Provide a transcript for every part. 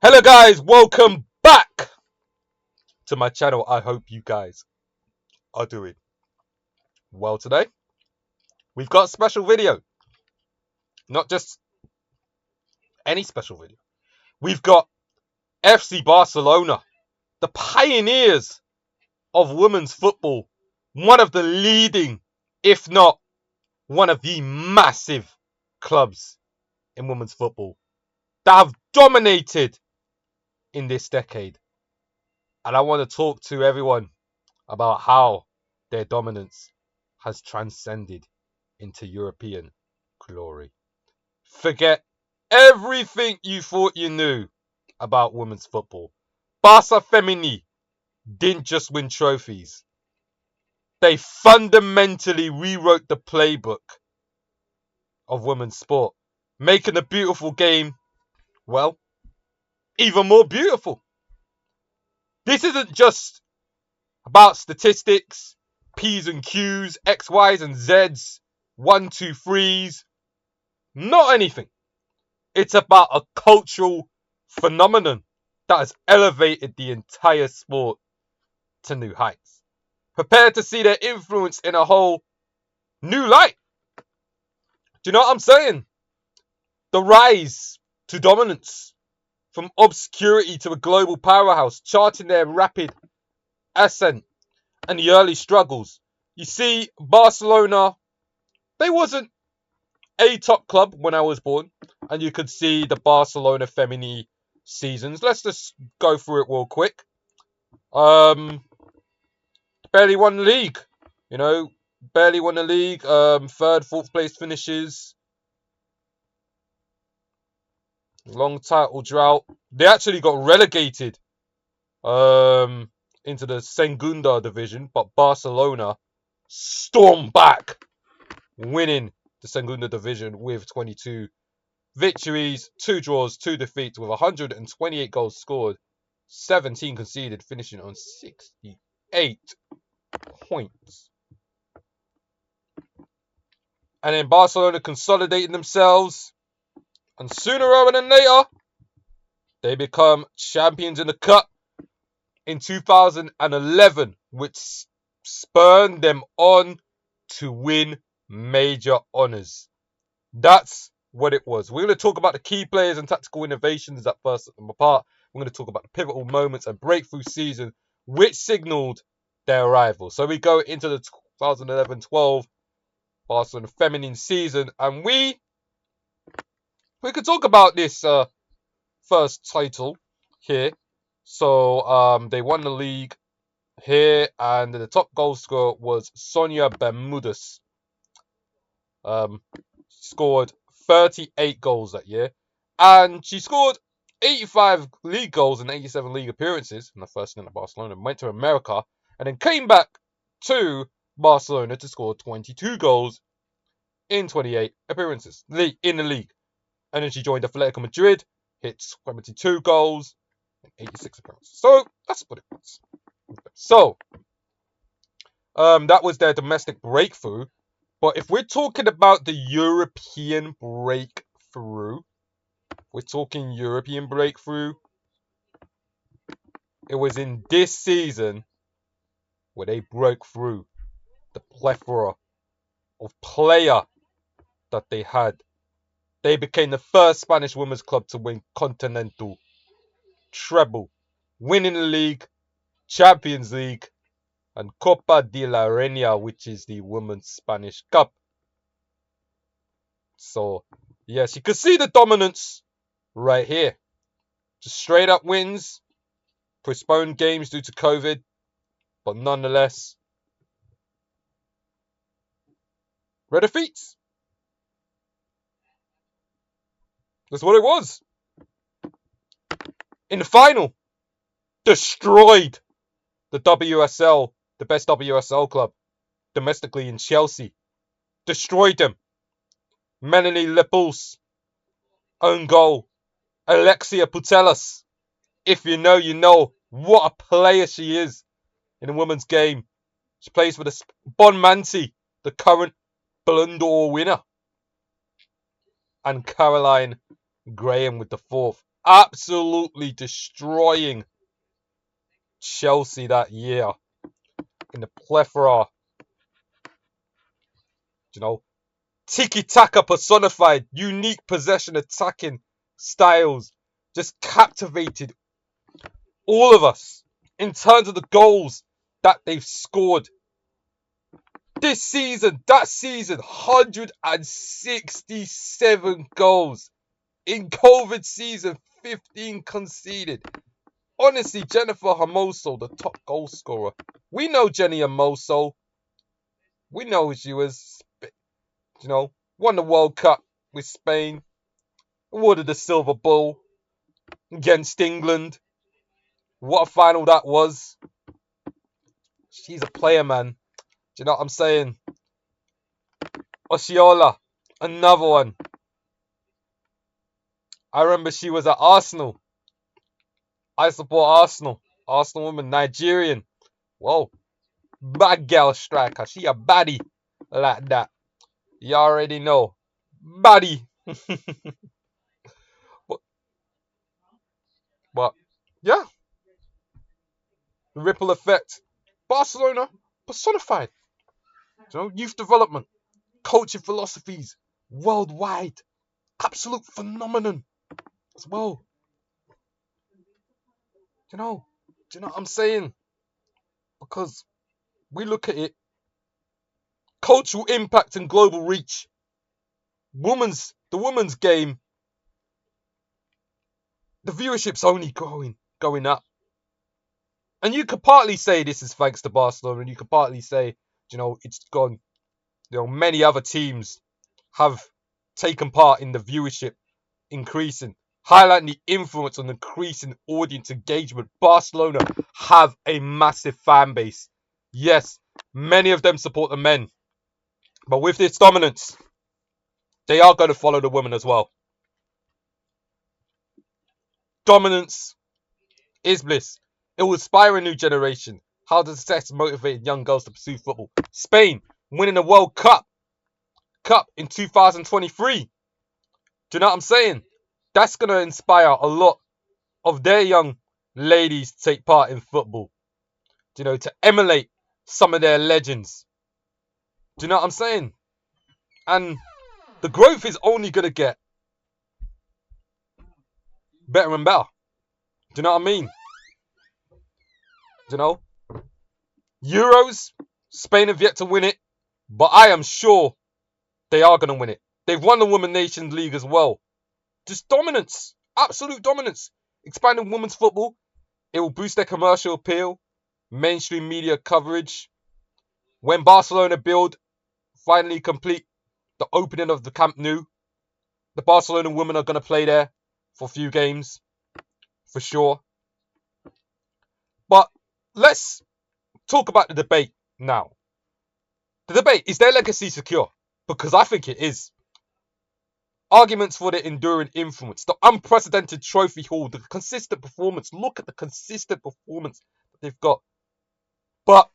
Hello guys, welcome back to my channel. I hope you guys are doing well today. We've got a special video. Not just any special video. We've got FC Barcelona, the pioneers of women's football. One of the leading, if not one of the massive clubs in women's football that have dominated in this decade. And I want to talk to everyone about how their dominance has transcended into European glory. Forget everything you thought you knew about women's football. Barca Femeni didn't just win trophies. They fundamentally rewrote the playbook of women's sport, making the beautiful game, well, even more beautiful. This isn't just about statistics, P's and Q's, X, Y's and Z's, 1, 2, 3's. Not anything. It's about a cultural phenomenon that has elevated the entire sport to new heights. Prepare to see their influence in a whole new light. Do you know what I'm saying? The rise to dominance, from obscurity to a global powerhouse, charting their rapid ascent and the early struggles. You see, Barcelona, they wasn't a top club when I was born, and you could see the Barcelona Femeni seasons. Let's just go through it real quick. Barely won the league, barely won the league. Third, fourth place finishes. Long title drought. They actually got relegated into the Segunda division, but Barcelona stormed back, winning the Segunda division with 22 victories, 2 draws, 2 defeats, with 128 goals scored, 17 conceded, finishing on 68 points. And then Barcelona consolidating themselves, and sooner rather than later, they become champions in the cup in 2011, which spurred them on to win major honours. That's what it was. We're going to talk about the key players and tactical innovations that first set them apart. We're going to talk about the pivotal moments and breakthrough season which signalled their arrival. So we go into the 2011-12 Barcelona feminine season, and we could talk about this first title here. So they won the league here, and the top goal scorer was Sonia Bermudez. Scored 38 goals that year, and she scored 85 league goals and 87 league appearances in the first stint at Barcelona. Went to America and then came back to Barcelona to score 22 goals in 28 appearances in the league. And then she joined Atletico Madrid, hit 22 goals and 86 appearances. So that's what it was. So that was their domestic breakthrough. But if we're talking about the European breakthrough, it was in this season where they broke through the plethora of player that they had. They became the first Spanish women's club to win continental treble, winning the league, Champions League, and Copa de la Reina, which is the Women's Spanish Cup. So, yes, you can see the dominance right here. Just straight up wins, postponed games due to COVID, but nonetheless, red defeats. That's what it was. In the final, destroyed the WSL, the best WSL club, domestically in Chelsea. Destroyed them. Melanie Lepulse, own goal. Alexia Putellas. If you know, you know. What a player she is in the women's game. She plays for the Bonmanti, the current Ballon d'Or winner. And Caroline Graham with the 4th. absolutely destroying Chelsea that year in the plethora, you know, Tiki-Taka personified, unique possession attacking styles, just captivated all of us in terms of the goals that they've scored. This season, that season, 167 goals. In COVID season, 15 conceded. Honestly, Jennifer Hermoso, the top goal scorer. We know Jenny Hermoso. We know she was, won the World Cup with Spain. Awarded the Silver Ball against England. What a final that was. She's a player, man. Do you know what I'm saying? Osceola, another one. I remember she was at Arsenal. I support Arsenal. Arsenal woman, Nigerian. Whoa. Bad girl striker. She a baddie like that. You already know. Baddie. but, but, yeah. The ripple effect. Barcelona personified. Youth development. Coaching philosophies. Worldwide. Absolute phenomenon as well. Do you know what I'm saying? Because we look at it, cultural impact and global reach. The women's game, the viewership's only going up. And you could partly say this is thanks to Barcelona, and you could partly say, it's gone. Many other teams have taken part in the viewership increasing, highlighting the influence on increasing audience engagement. Barcelona have a massive fan base. Yes, many of them support the men. But with this dominance, they are going to follow the women as well. Dominance is bliss. It will inspire a new generation. How does success motivate young girls to pursue football? Spain winning the World Cup in 2023. Do you know what I'm saying? That's going to inspire a lot of their young ladies to take part in football. To emulate some of their legends. Do you know what I'm saying? And the growth is only going to get better and better. Do you know what I mean? Euros, Spain have yet to win it, but I am sure they are going to win it. They've won the Women's Nations League as well. Just dominance, absolute dominance. Expanding women's football, it will boost their commercial appeal, mainstream media coverage. When Barcelona finally complete the opening of the Camp Nou, the Barcelona women are going to play there for a few games, for sure. But let's talk about the debate now. The debate, is their legacy secure? Because I think it is. Arguments for their enduring influence, the unprecedented trophy haul, the consistent performance. Look at the consistent performance that they've got. But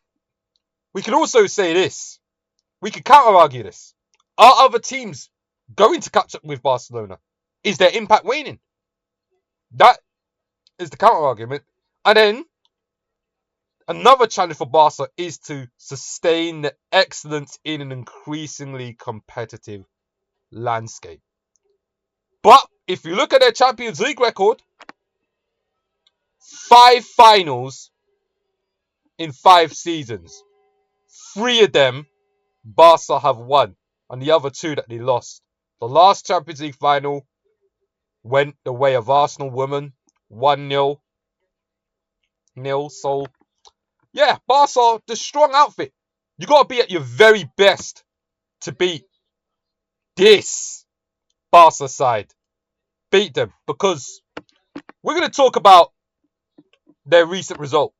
we can also say this. We can counter-argue this. Are other teams going to catch up with Barcelona? Is their impact waning? That is the counter-argument. And then another challenge for Barca is to sustain the excellence in an increasingly competitive landscape. But if you look at their Champions League record, 5 finals in 5 seasons. 3 of them Barca have won, and the other 2 that they lost. The last Champions League final went the way of Arsenal women, 1-0. So, yeah, Barca, the strong outfit. You got to be at your very best to beat this Barca side. Beat them, because we're going to talk about their recent result.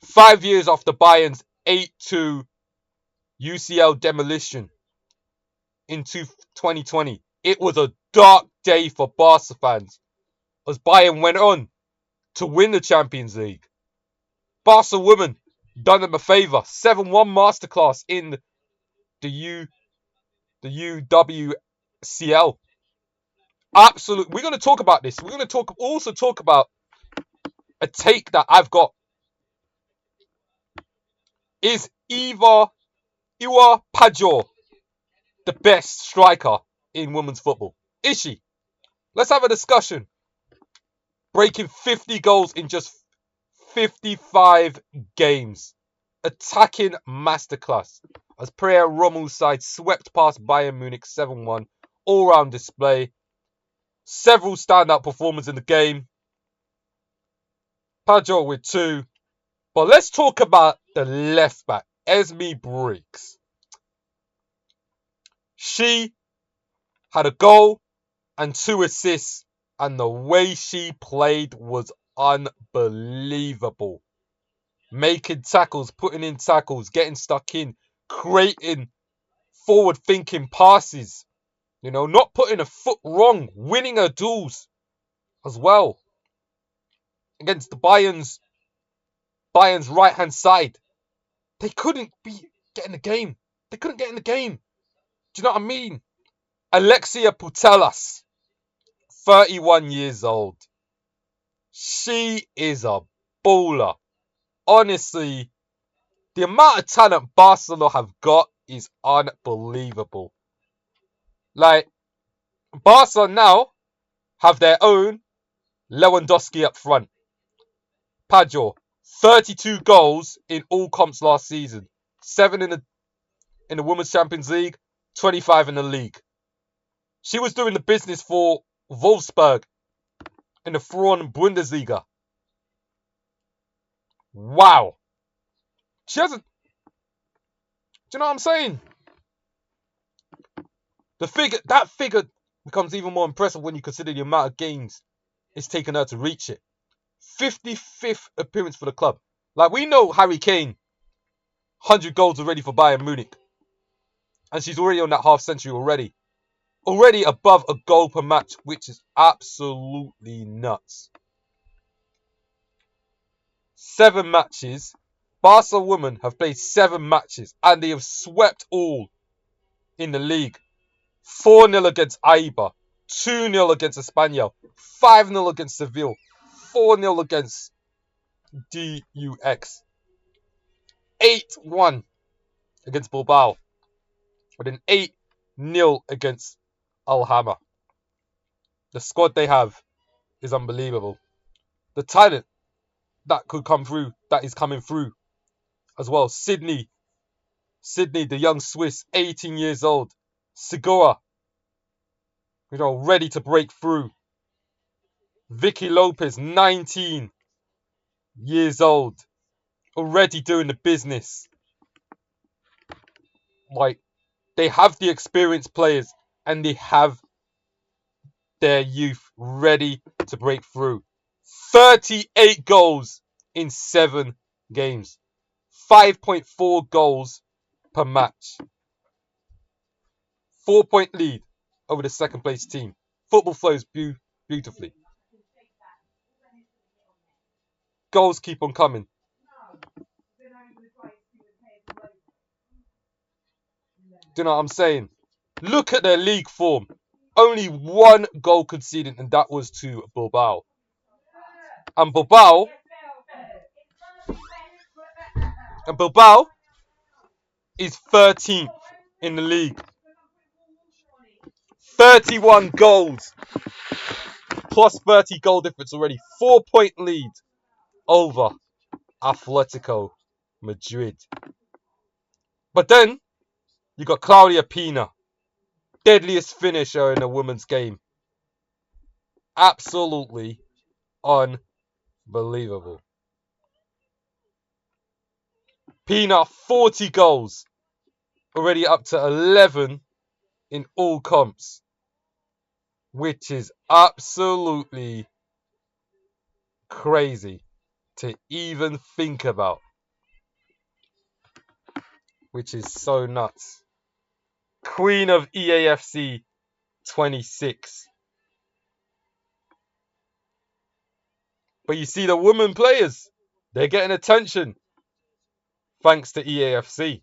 5 years after Bayern's 8-2 UCL demolition in 2020. It was a dark day for Barca fans as Bayern went on to win the Champions League. Barca women done them a favour. 7-1 masterclass in the Uwcl. Absolutely. We're going to talk about this. We're going to also talk about a take that I've got. Is Iwa Pajor the best striker in women's football? Is she? Let's have a discussion. Breaking 50 goals in just 55 games. Attacking masterclass. As Prayer Rommel's side swept past Bayern Munich 7-1. All-round display. Several standout performers in the game. Pajor with 2. But let's talk about the left back, Esme Briggs. She had a goal and 2 assists, and the way she played was unbelievable. Making tackles, putting in tackles, getting stuck in, creating forward-thinking passes. You know, not putting a foot wrong, winning her duels as well. Against the Bayern's right-hand side. They couldn't get in the game. They couldn't get in the game. Do you know what I mean? Alexia Putellas, 31 years old. She is a baller. Honestly, the amount of talent Barcelona have got is unbelievable. Like, Barca now have their own Lewandowski up front. Pajor, 32 goals in all comps last season. 7 in the Women's Champions League, 25 in the league. She was doing the business for Wolfsburg in the Frauen Bundesliga. Wow. She hasn't... Do you know what I'm saying? That figure becomes even more impressive when you consider the amount of games it's taken her to reach it. 55th appearance for the club. Like, we know Harry Kane, 100 goals already for Bayern Munich. And she's already on that half century already. Already above a goal per match, which is absolutely nuts. 7 matches. Barca women have played 7 matches and they have swept all in the league. 4-0 against Aiba, 2-0 against Espanyol, 5-0 against Seville, 4-0 against DUX, 8-1 against Bilbao, and an 8-0 against Alhama. The squad they have is unbelievable. The talent that could come through, that is coming through as well. Sydney, the young Swiss, 18 years old. Segura, ready to break through. Vicky Lopez, 19 years old, already doing the business. Like, they have the experienced players and they have their youth ready to break through. 38 goals in 7 games. 5.4 goals per match. 4-point lead over the second place team. Football flows beautifully. Goals keep on coming. Do you know what I'm saying? Look at their league form. Only 1 goal conceded, and that was to Bilbao. And Bilbao is 13th in the league. 31 goals. Plus 30 goal difference already. 4-point lead over Atletico Madrid. But then, you got Claudia Pina. Deadliest finisher in a women's game. Absolutely unbelievable. Pina, 40 goals. Already up to 11 in all comps. Which is absolutely crazy to even think about. Which is so nuts. Queen of EAFC 26. But you see the women players, they're getting attention thanks to EAFC.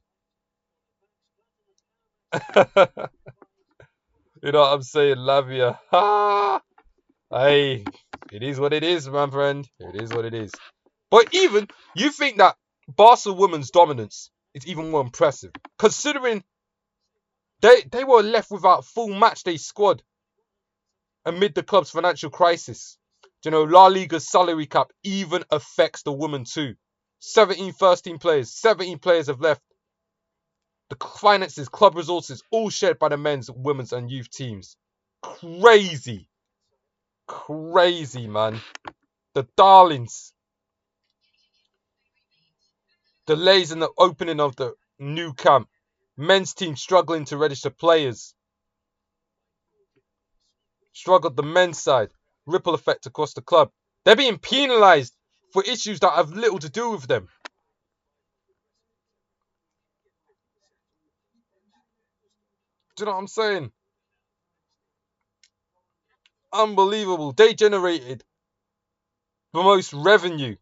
You know what I'm saying? Lavia. Ha! Hey, it is what it is, my friend. It is what it is. But even, you think that Barca women's dominance is even more impressive, considering they were left without full matchday squad amid the club's financial crisis. You know, La Liga's salary cap even affects the women too. 17 first team players, 17 players have left. The finances, club resources, all shared by the men's, women's and youth teams. Crazy. Crazy, man. The darlings. Delays in the opening of the new camp. Men's team struggling to register players. Struggled the men's side. Ripple effect across the club. They're being penalised for issues that have little to do with them. Do you know what I'm saying? Unbelievable. They generated the most revenue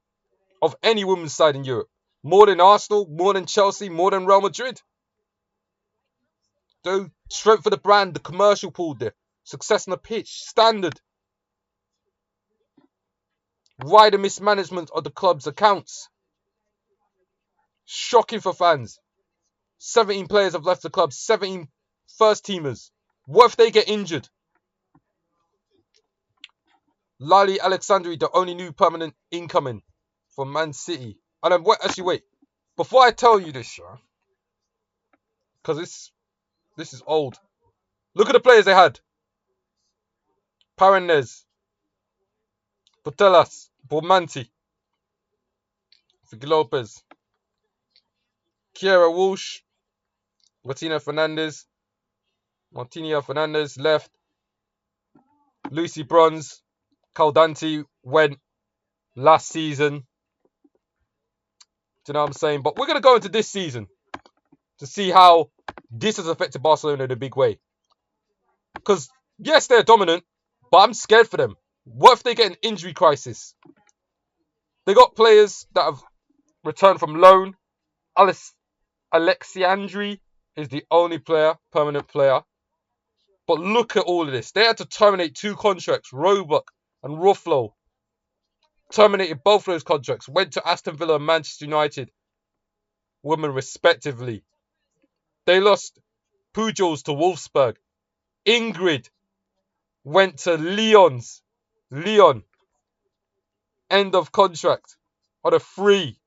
of any women's side in Europe. More than Arsenal, more than Chelsea, more than Real Madrid. The strength of the brand, the commercial pool there, success on the pitch, standard. Wider mismanagement of the club's accounts. Shocking for fans. 17 players have left the club, 17 first teamers. What if they get injured? Lali Alexandri, the only new permanent incoming from Man City. And then, actually, wait. Before I tell you this, because this is old. Look at the players they had. Paredes, Putellas, Bormanti, Figi Lopez, Kiera Walsh, Martina Fernandez left. Lucy Bronze, Caldante went last season. Do you know what I'm saying? But we're going to go into this season to see how this has affected Barcelona in a big way. Because, yes, they're dominant, but I'm scared for them. What if they get an injury crisis? They got players that have returned from loan. Alexandri is the only permanent player. But look at all of this. They had to terminate 2 contracts. Roebuck and Ruffalo terminated both of those contracts. Went to Aston Villa and Manchester United. Women respectively. They lost Pujols to Wolfsburg. Ingrid went to Leon. End of contract. On a free.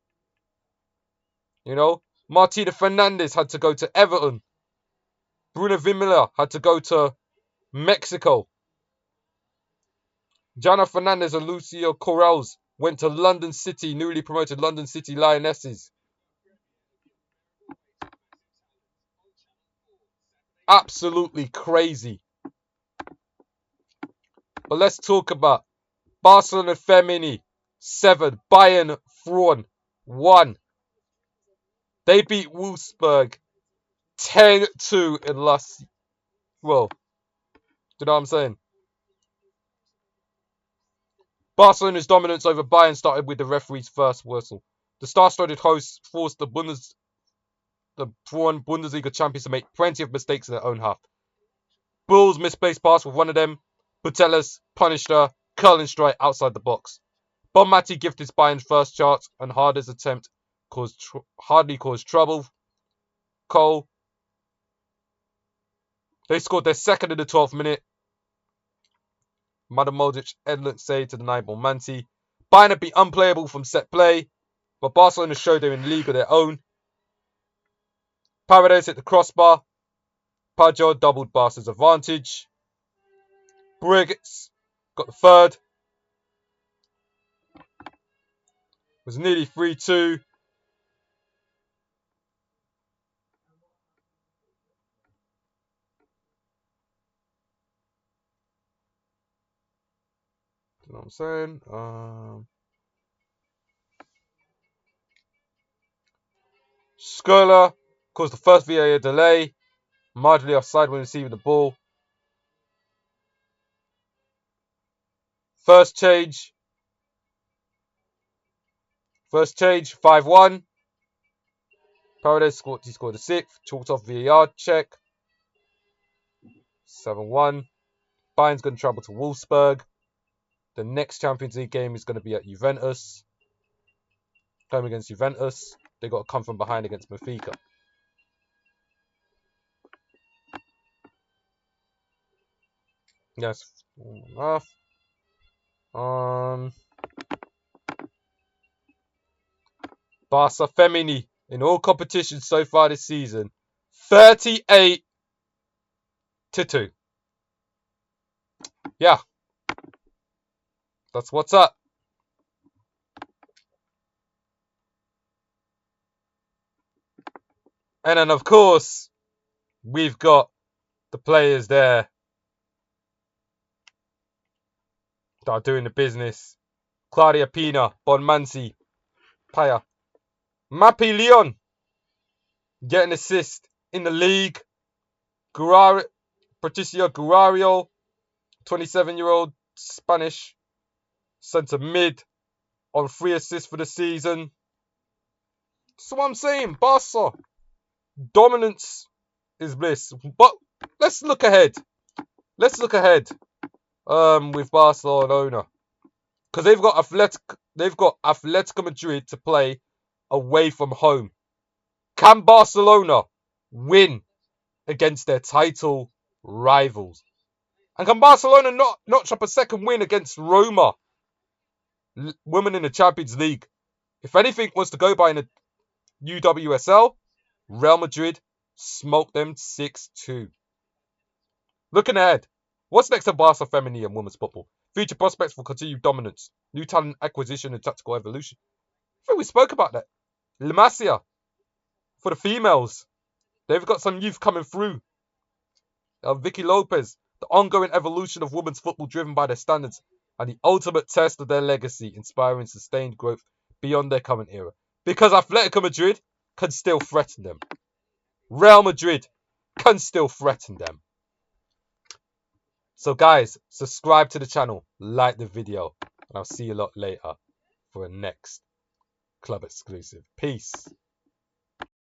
You know. Martina Fernandez had to go to Everton. Bruno Vimila had to go to Mexico. Jana Fernandez and Lucio Corrales went to London City, newly promoted London City Lionesses. Absolutely crazy. But let's talk about Barcelona Femeni 7, Bayern Frauen 1. They beat Wolfsburg 10-2 in last. Well, do you know what I'm saying? Barcelona's dominance over Bayern started with the referee's first whistle. The star-studded hosts forced the Frauen Bundesliga champions to make plenty of mistakes in their own half. Bull's misplaced pass with one of them. Putellas punished her, curling strike outside the box. Bonmati gifted Bayern's first chance, and Harder's attempt hardly caused trouble. Cole. They scored their second in the 12th minute. Madam Modric excellent save to deny Bonmati. Bayern had been unplayable from set play, but Barcelona showed them in a league of their own. Paredes hit the crossbar. Pajot doubled Barca's advantage. Briggs got the third. It was nearly 3-2. You know what I'm saying? Skurla caused the first VAR delay. Marginally offside when receiving the ball. First change, 5-1. Paredes scored a 6th. Chalked off VAR check. 7-1. Bayern's going to travel to Wolfsburg. The next Champions League game is going to be at Juventus. Home against Juventus. They got to come from behind against Benfica. Yes, enough. Barca Femeni in all competitions so far this season, 38-2. Yeah, that's what's up. And then, of course, we've got the players there that are doing the business. Claudia Pina, Bonmansi, Paya. Mappy Leon, getting assist in the league. Patricia Gurario, 27-year-old Spanish centre mid, on 3 assists for the season. That's what I'm saying. Barca, dominance is bliss. But let's look ahead. With Barcelona, because they've got Atletico Madrid to play away from home. Can Barcelona win against their title rivals? And can Barcelona not notch up a second win against Roma, women in the Champions League? If anything was to go by in the uwcl, Real Madrid smoked them 6-2. Looking ahead, what's next at Barca Femeni and women's football? Future prospects for continued dominance, new talent acquisition and tactical evolution. I think we spoke about that. La Masia, for the females, they've got some youth coming through. Vicky Lopez, the ongoing evolution of women's football driven by their standards and the ultimate test of their legacy, inspiring sustained growth beyond their current era. Because Atletico Madrid can still threaten them. Real Madrid can still threaten them. So guys, subscribe to the channel, like the video, and I'll see you a lot later for a next club exclusive. Peace.